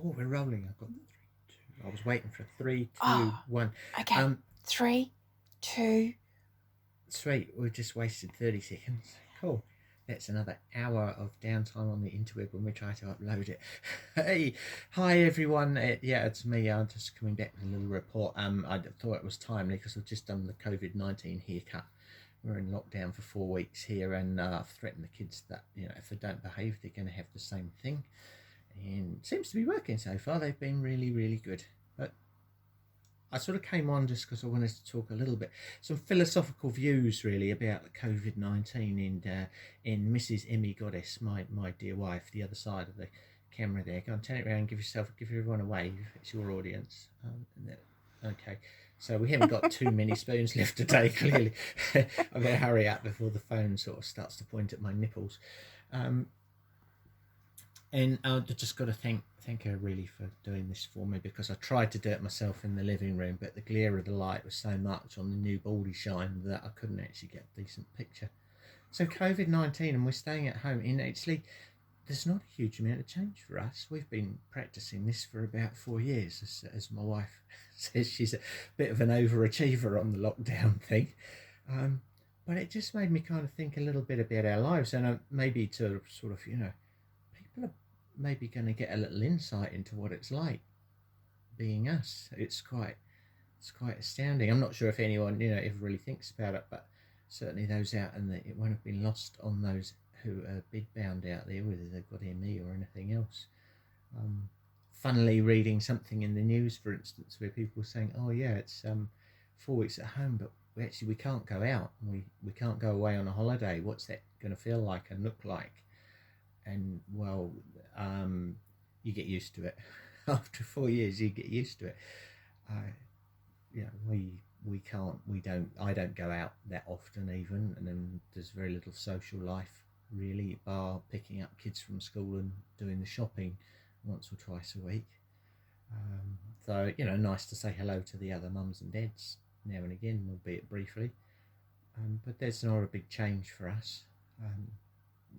Oh, we're rolling. I've got 3, 2. I was waiting for 3, 2, 1. Okay. 3, 2. Sweet. We've just wasted 30 seconds. Cool. That's another hour of downtime on the interweb when we try to upload it. Hey, hi everyone. Yeah, it's me. I'm just coming back with a little report. I thought it was timely because I've just done the Covid-19 haircut. We're in lockdown for 4 weeks here, and I've threatened the kids that if they don't behave, they're going to have the same thing. And it seems to be working so far. They've been really, really good. But I sort of came on just because I wanted to talk a little bit, some philosophical views really about Covid-19 and Mrs. M.E Goddess, my dear wife, the other side of the camera there. Go on, turn it around, give everyone a wave. It's your audience. Okay, so we haven't got too many spoons left today, clearly. I better hurry up before the phone sort of starts to point at my nipples. And I just got to thank her really for doing this for me, because I tried to do it myself in the living room, but the glare of the light was so much on the new baldy shine that I couldn't actually get a decent picture. So Covid-19, and we're staying at home, and actually there's not a huge amount of change for us. We've been practicing this for about 4 years, as my wife says. She's a bit of an overachiever on the lockdown thing. But it just made me kind of think a little bit about our lives, and maybe to sort of, people are maybe going to get a little insight into what it's like being us. It's quite astounding. I'm not sure if anyone ever really thinks about it, but certainly those out in it won't have been lost on those who are bedbound out there, whether they've got ME or anything else. Funnily reading something in the news, for instance, where people were saying, oh yeah, it's 4 weeks at home, but we can't go out, we can't go away on a holiday. What's that going to feel like and look like? And well, you get used to it. After 4 years, you get used to it. I don't go out that often even, and then there's very little social life really, bar picking up kids from school and doing the shopping once or twice a week. So nice to say hello to the other mums and dads now and again, albeit briefly. But that's not a big change for us.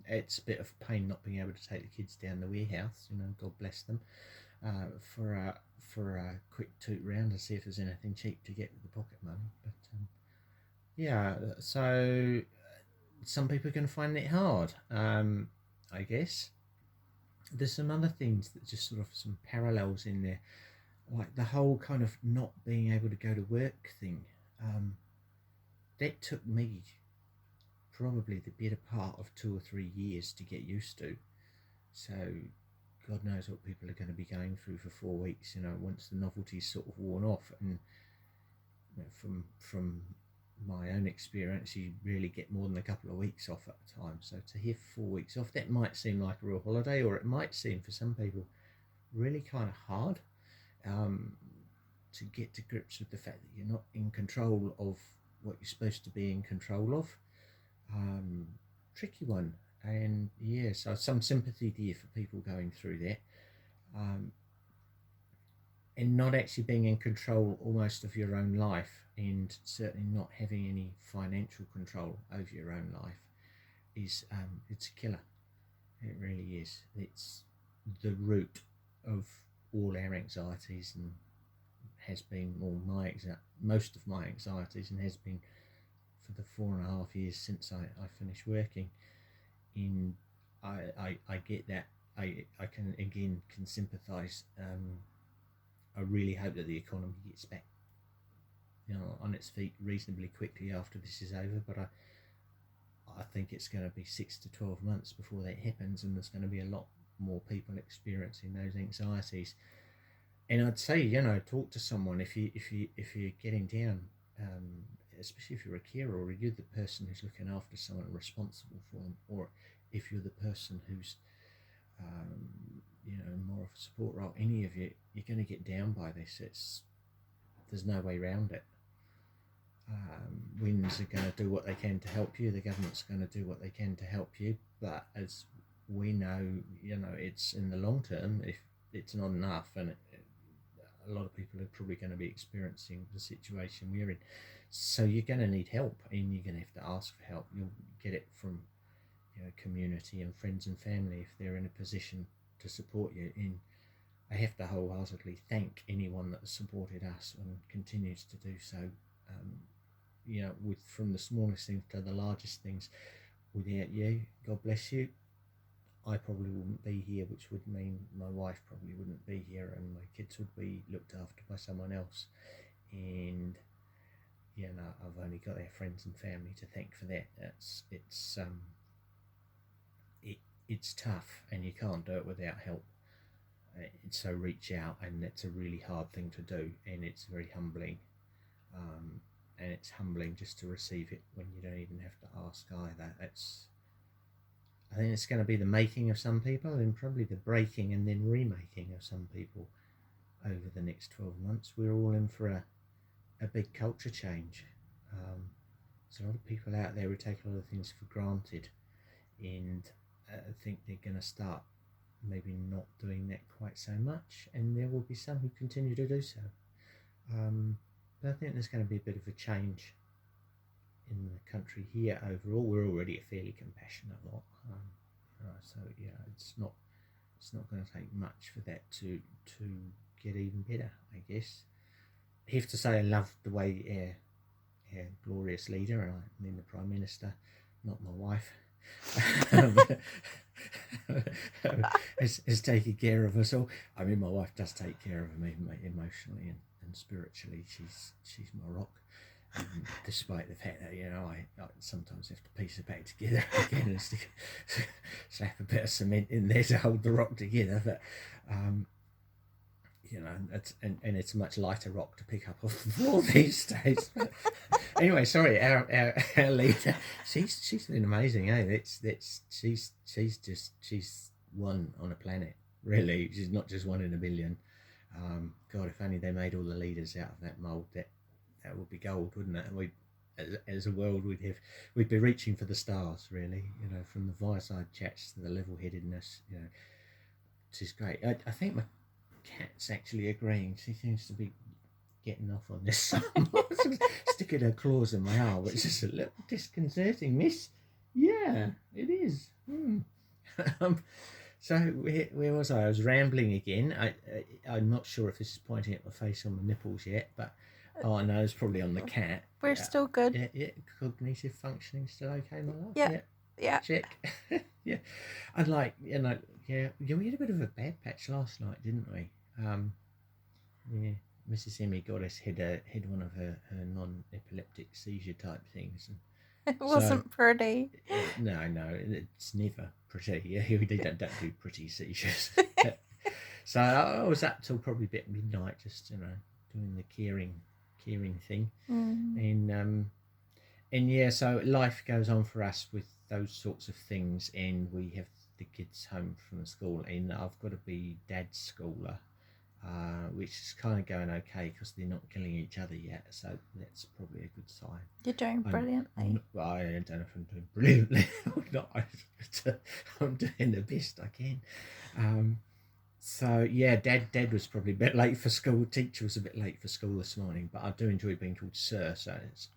It's a bit of pain not being able to take the kids down the warehouse, God bless them, for a quick toot round to see if there's anything cheap to get with the pocket money. But yeah, so some people are going to find it hard, I guess. There's some other things that just sort of some parallels in there, like the whole kind of not being able to go to work thing. That took me probably the better part of 2 or 3 years to get used to. So God knows what people are going to be going through for 4 weeks, once the novelty's sort of worn off. And from my own experience, you really get more than a couple of weeks off at a time. So to have 4 weeks off, that might seem like a real holiday, or it might seem for some people really kind of hard to get to grips with the fact that you're not in control of what you're supposed to be in control of. Tricky one. And yeah, so some sympathy there for people going through that, and not actually being in control almost of your own life, and certainly not having any financial control over your own life is it's a killer. It really is. It's the root of all our anxieties, and has been most of my anxieties, and has been for the 4.5 years since I finished working. And I get that. I can sympathise. I really hope that the economy gets back on its feet reasonably quickly after this is over, but I think it's going to be 6 to 12 months before that happens, and there's going to be a lot more people experiencing those anxieties. And I'd say, talk to someone if you're getting down, especially if you're a carer, or you're the person who's looking after someone responsible for them, or if you're the person who's more of a support role. Any of you, you're going to get down by this. There's no way around it. WINS are going to do what they can to help you. The government's going to do what they can to help you. But as we know, it's in the long term, if it's not enough, and a lot of people are probably going to be experiencing the situation we're in. So you're going to need help, and you're going to have to ask for help. You'll get it from community and friends and family if they're in a position to support you in I have to wholeheartedly thank anyone that has supported us and continues to do so. From the smallest things to the largest things. Without you, God bless you, I probably wouldn't be here, which would mean my wife probably wouldn't be here, and my kids would be looked after by someone else. And I've only got their friends and family to thank for that. It's tough, and you can't do it without help. So reach out, and it's a really hard thing to do, and it's very humbling. And it's humbling just to receive it when you don't even have to ask either. I think it's going to be the making of some people, and probably the breaking and then remaking of some people over the next 12 months. We're all in for a big culture change. There's a lot of people out there who take a lot of things for granted, and I think they're going to start maybe not doing that quite so much, and there will be some who continue to do so. But I think there's going to be a bit of a change in the country here overall. We're already a fairly compassionate lot, so it's not going to take much for that to get even better, I guess. I have to say I love the way our glorious leader, and I mean the Prime Minister, not my wife, is taking care of us all. I mean, my wife does take care of me emotionally and spiritually. She's my rock, despite the fact that I sometimes have to piece it back together again and slap a bit of cement in there to hold the rock together. But it's a much lighter rock to pick up off the floor these days. But anyway, sorry, our leader, she's been amazing, eh? She's one on a planet, really. She's not just one in a billion. God, if only they made all the leaders out of that mould, that would be gold, wouldn't it? And we, as a world, we'd be reaching for the stars, really. From the fireside chats to the level-headedness. She's great. I think my cat's actually agreeing. She seems to be getting off on this. Sticking her claws in my arm, which is a little disconcerting, miss. Yeah, it is. So where was I? I was rambling again. I'm not sure if this is pointing at my face or my nipples yet, but I know it's probably on the cat. We're still good. Yeah. Cognitive functioning still okay, my love? Yeah. Check. Yeah. And we had a bit of a bad patch last night, didn't we? Mrs. M.E Goddess had one of her non-epileptic seizure type things. And it wasn't pretty. No, it's never pretty. Yeah, we don't do pretty seizures. So I was up till probably about midnight, just doing the caring thing, and so life goes on for us with those sorts of things, and we have the kids home from school, and I've got to be dad's schooler. Which is kind of going okay because they're not killing each other yet, so that's probably a good sign. You're doing brilliantly. I don't know if I'm doing brilliantly or not. I'm doing the best I can. So yeah, Dad was probably a bit late for school. Teacher was a bit late for school this morning, but I do enjoy being called Sir, so it's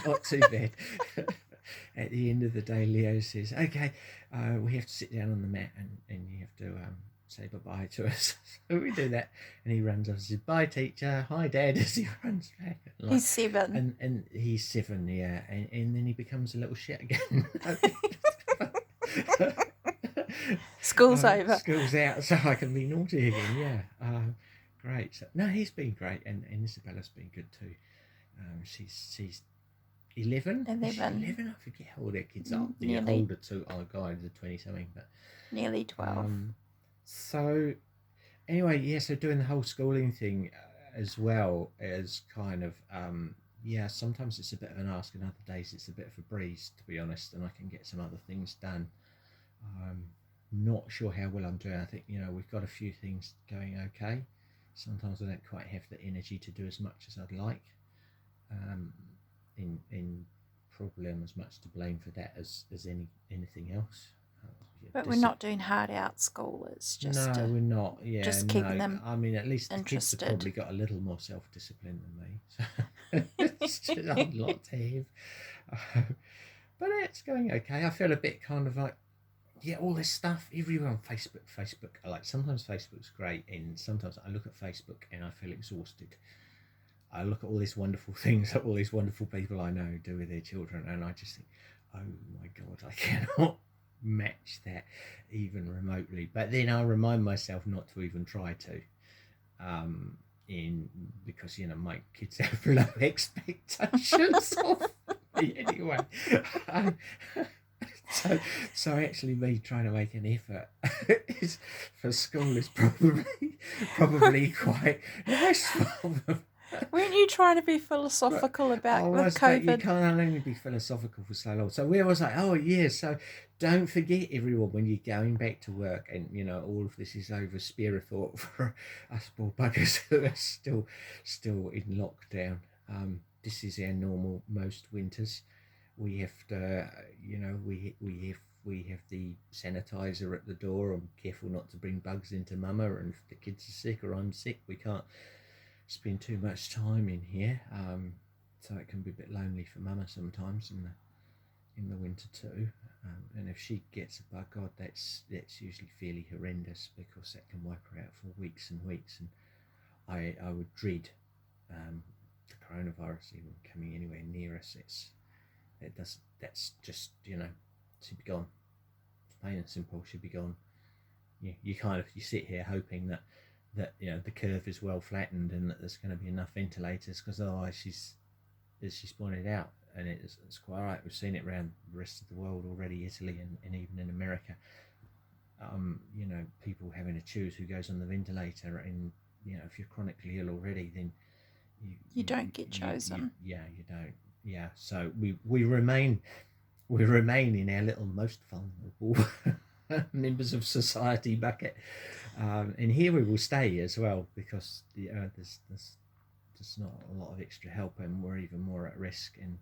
not too bad. At the end of the day, Leo says, "Okay, we have to sit down on the mat and you have to say bye-bye to us." So we do that, and he runs off and says, "Bye, teacher. Hi, Dad," as he runs back. He's 7. And he's 7, yeah. And then he becomes a little shit again. School's over. School's out, so I can be naughty again, yeah. Great. So, no, he's been great, and Isabella's been good too. She's 11? 11? I forget how old their kids are. The older two are guys are 20-something, but... Nearly 12. So anyway, yeah, so doing the whole schooling thing as well as kind of sometimes it's a bit of an ask, and other days it's a bit of a breeze, to be honest, and I can get some other things done. Not sure how well I'm doing. I think we've got a few things going okay. Sometimes I don't quite have the energy to do as much as I'd like, in probably I'm as much to blame for that as anything else. But we're not doing hard out school. It's just we're not. Yeah, just keeping them. I mean, at least interested. The kids have probably got a little more self-discipline than me. So it's just a lot to have. But it's going okay. I feel a bit kind of like yeah, all this stuff everywhere on Facebook. Like sometimes Facebook's great, and sometimes I look at Facebook and I feel exhausted. I look at all these wonderful things that all these wonderful people I know do with their children, and I just think, oh my God, I cannot match that even remotely. But then I remind myself not to even try to, in because my kids have low expectations of me anyway. So actually, me trying to make an effort for school is probably quite nice for them. Weren't you trying to be philosophical about I with was, but you COVID? can't only be philosophical for so long. So we was like, oh yeah, so don't forget everyone when you're going back to work, and all of this is over. Spare a thought for us poor buggers who are still in lockdown. This is our normal most winters. We have to, we have the sanitizer at the door. I'm careful not to bring bugs into mama, and if the kids are sick or I'm sick, we can't spend too much time in here, so it can be a bit lonely for mama sometimes in the winter too. And if she gets a bug, God, that's usually fairly horrendous, because that can wipe her out for weeks and weeks. And I would dread the coronavirus even coming anywhere near us. That's just she'd be gone. It's plain and simple, she'd be gone. You sit here hoping that the curve is well flattened and that there's going to be enough ventilators, because otherwise as she's pointed out, and it's quite right, we've seen it around the rest of the world already, Italy and even in America, people having to choose who goes on the ventilator, and if you're chronically ill already, then You don't get chosen. You don't. Yeah, so we remain in our little most vulnerable members of society bucket, and here we will stay as well, because there's not a lot of extra help, and we're even more at risk. And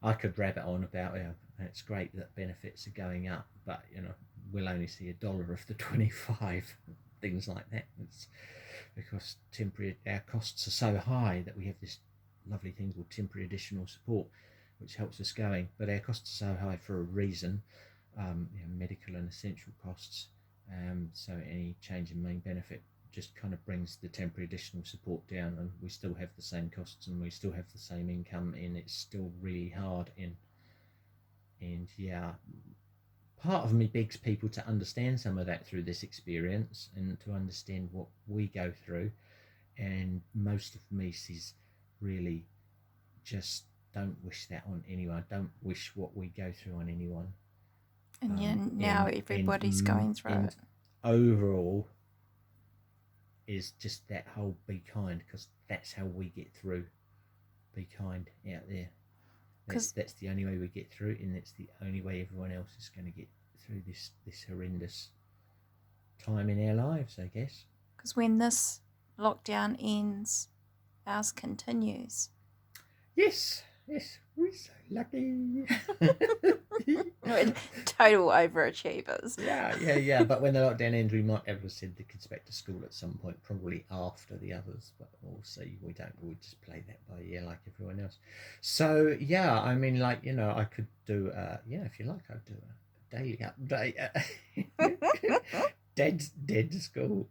I could rabbit on about it's great that benefits are going up, but we'll only see $1 of the 25, things like that. It's because our costs are so high that we have this lovely thing called temporary additional support, which helps us going, but our costs are so high for a reason. Medical and essential costs, so any change in main benefit just kind of brings the temporary additional support down, and we still have the same costs and we still have the same income, and it's still really hard. And yeah, part of me begs people to understand some of that through this experience, and to understand what we go through. And most of me says, really, just don't wish that on anyone. Don't wish what we go through on anyone. And now everybody's going through it. Overall, is just that whole be kind, because that's how we get through. Be kind out there. That's the only way we get through, and that's the only way everyone else is going to get through this horrendous time in our lives, I guess. Because when this lockdown ends, ours continues. Yes, we're so lucky. We're total overachievers. Yeah. But when the lockdown ends, we might ever send the kids back to school at some point, probably after the others. But we'll see. We just play that by ear like everyone else. So yeah, I mean, like I could do. If you like, I'd do a daily update. Dead school.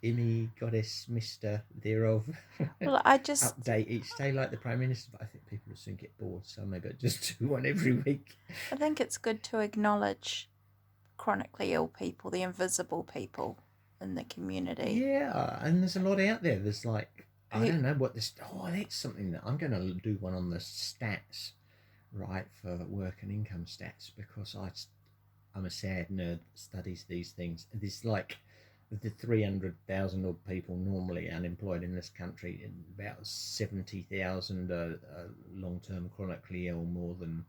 M.E Goddess, Mr. thereof. Well, I just update each day like the Prime Minister, but I think people will soon get bored, so maybe I'll just do one every week. I think it's good to acknowledge chronically ill people, the invisible people in the community. Yeah, and there's a lot out there. There's like, I don't know what this. Oh, that's something that I'm going to do one on the stats, right, for work and income stats, because I'm a sad nerd that studies these things. There's like the 300,000 odd people normally unemployed in this country, and about 70,000 are long-term chronically ill, more than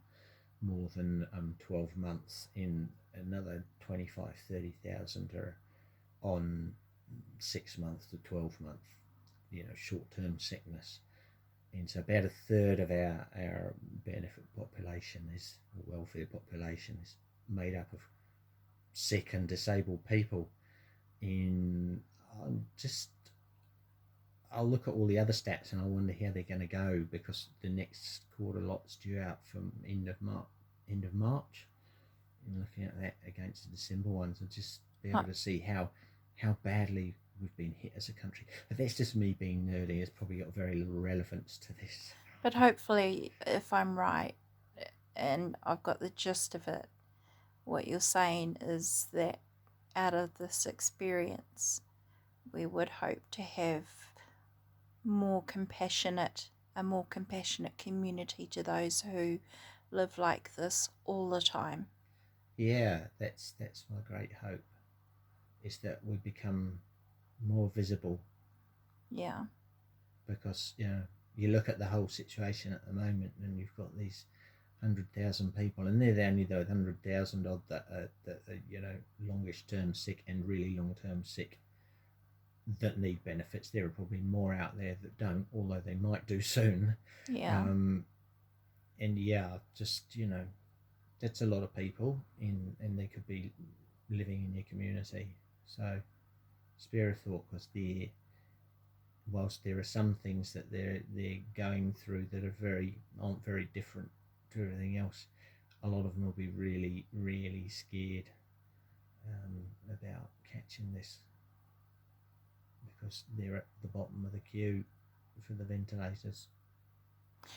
12 months. In another 30,000 are on 6 months to 12 month, short-term sickness. And so about a third of our benefit population welfare population is made up of sick and disabled people. And I'll look at all the other stats and I wonder how they're going to go, because the next quarter lot's due out from end of March. in looking at that against the December ones and just be able to see how badly we've been hit as a country. But that's just me being nerdy. It's probably got very little relevance to this. But hopefully, if I'm right and I've got the gist of it, what you're saying is that out of this experience, we would hope to have a more compassionate community to those who live like this all the time. Yeah, that's my great hope, is that we become more visible. Yeah. Because, you look at the whole situation at the moment and you've got these 100,000 people, and they're only those 100,000 odd that are longish term sick and really long term sick that need benefits. There are probably more out there that don't, although they might do soon. Yeah. And just that's a lot of people and they could be living in your community. So spare a thought, because whilst there are some things that they're going through that aren't very different to everything else, a lot of them will be really, really scared about catching this, because they're at the bottom of the queue for the ventilators,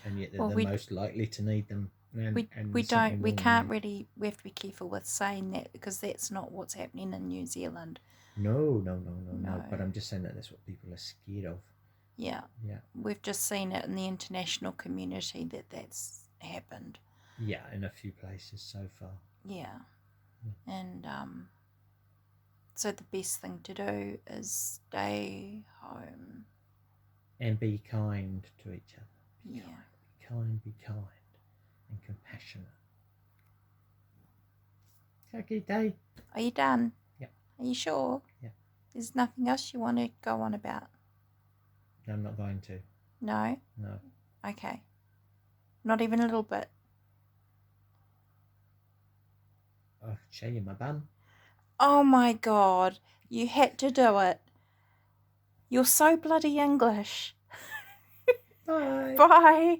and yet they're the most likely to need them. We can't really, we have to be careful with saying that, because that's not what's happening in New Zealand. No. But I'm just saying that's what people are scared of. Yeah. We've just seen it in the international community that's happened. Yeah, in a few places so far. Yeah. And so the best thing to do is stay home. And be kind to each other. Be kind and compassionate. Okay, Dave. Are you done? Yeah. Are you sure? Yeah. There's nothing else you want to go on about? No, I'm not going to. No? No. Okay. Not even a little bit? I'll show you my bum. Oh my God. You had to do it. You're so bloody English. Bye. Bye.